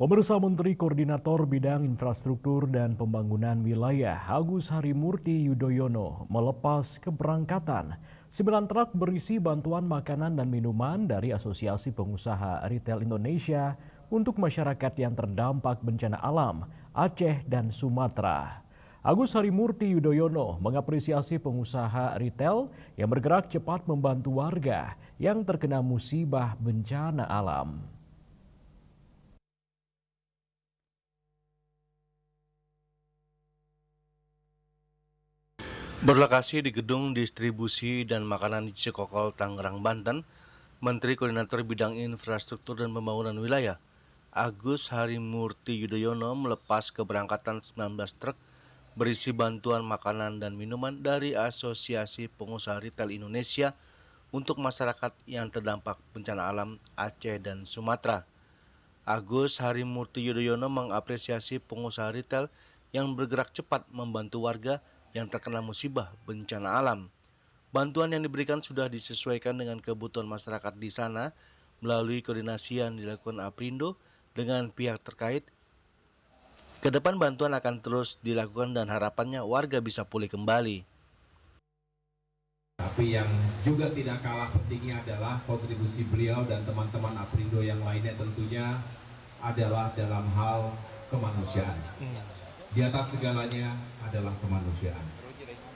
Pemirsa, Menteri Koordinator Bidang Infrastruktur dan Pembangunan Wilayah Agus Harimurti Yudhoyono melepas keberangkatan 9 truk berisi bantuan makanan dan minuman dari Asosiasi Pengusaha Retail Indonesia untuk masyarakat yang terdampak bencana alam Aceh dan Sumatera. Agus Harimurti Yudhoyono mengapresiasi pengusaha retail yang bergerak cepat membantu warga yang terkena musibah bencana alam. Berlokasi di Gedung Distribusi dan Makanan di Cikokol, Tangerang, Banten, Menteri Koordinator Bidang Infrastruktur dan Pembangunan Wilayah Agus Harimurti Yudhoyono melepas keberangkatan 19 truk berisi bantuan makanan dan minuman dari Asosiasi Pengusaha Retail Indonesia untuk masyarakat yang terdampak bencana alam Aceh dan Sumatera. Agus Harimurti Yudhoyono mengapresiasi pengusaha retail yang bergerak cepat membantu warga yang terkena musibah bencana alam. Bantuan yang diberikan sudah disesuaikan dengan kebutuhan masyarakat di sana melalui koordinasi yang dilakukan Aprindo dengan pihak terkait. Kedepan bantuan akan terus dilakukan dan harapannya warga bisa pulih kembali. Tapi yang juga tidak kalah pentingnya adalah kontribusi beliau dan teman-teman Aprindo yang lainnya tentunya adalah dalam hal kemanusiaan. Di atas segalanya adalah kemanusiaan.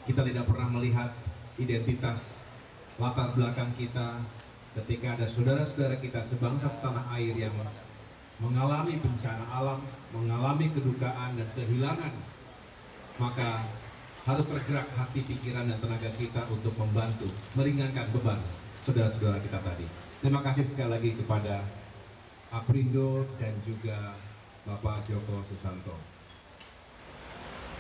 Kita tidak pernah melihat identitas latar belakang kita ketika ada saudara-saudara kita sebangsa setanah air yang mengalami bencana alam, mengalami kedukaan dan kehilangan, maka harus tergerak hati, pikiran, dan tenaga kita untuk membantu, meringankan beban saudara-saudara kita tadi. Terima kasih sekali lagi kepada Aprindo dan juga Bapak Joko Susanto.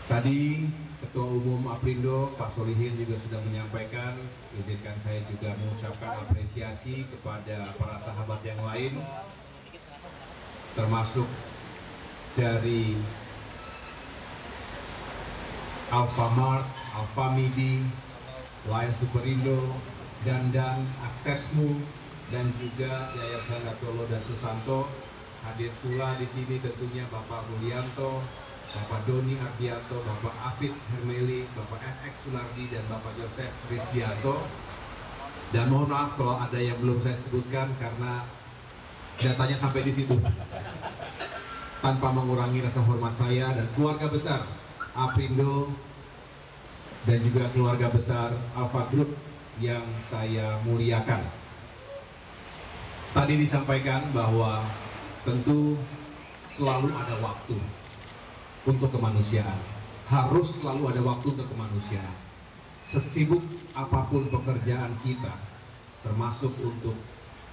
Tadi Ketua Umum Aprindo Pak Solihin juga sudah menyampaikan, izinkan saya juga mengucapkan apresiasi kepada para sahabat yang lain, termasuk dari Alfamart, Alfamidi, Lion Superindo, Dandan, Aksesmu, dan juga Yayasan Gatolo dan Susanto. Hadir pula di sini tentunya Bapak Mulyanto, Bapak Doni Ardianto, Bapak Afid Hermeli, Bapak FX Sunardi, dan Bapak Joseph Rizkianto. Dan mohon maaf kalau ada yang belum saya sebutkan karena datanya sampai di situ. Tanpa mengurangi rasa hormat saya dan keluarga besar Aprindo dan juga keluarga besar Alfa Group yang saya muliakan. Tadi disampaikan bahwa tentu selalu ada waktu untuk kemanusiaan. Harus selalu ada waktu untuk kemanusiaan. Sesibuk apapun pekerjaan kita, termasuk untuk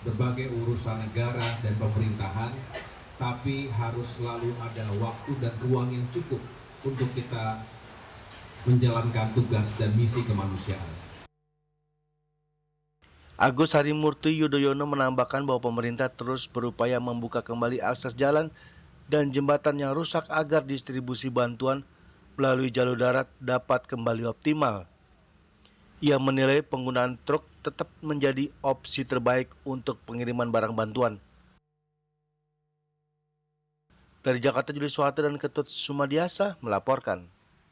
berbagai urusan negara dan pemerintahan, tapi harus selalu ada waktu dan ruang yang cukup untuk kita menjalankan tugas dan misi kemanusiaan. Agus Harimurti Yudhoyono menambahkan bahwa pemerintah terus berupaya membuka kembali akses jalan dan jembatan yang rusak agar distribusi bantuan melalui jalur darat dapat kembali optimal. Ia menilai penggunaan truk tetap menjadi opsi terbaik untuk pengiriman barang bantuan. Dari Jakarta, Juli Suharto dan Ketut Sumadiasa melaporkan.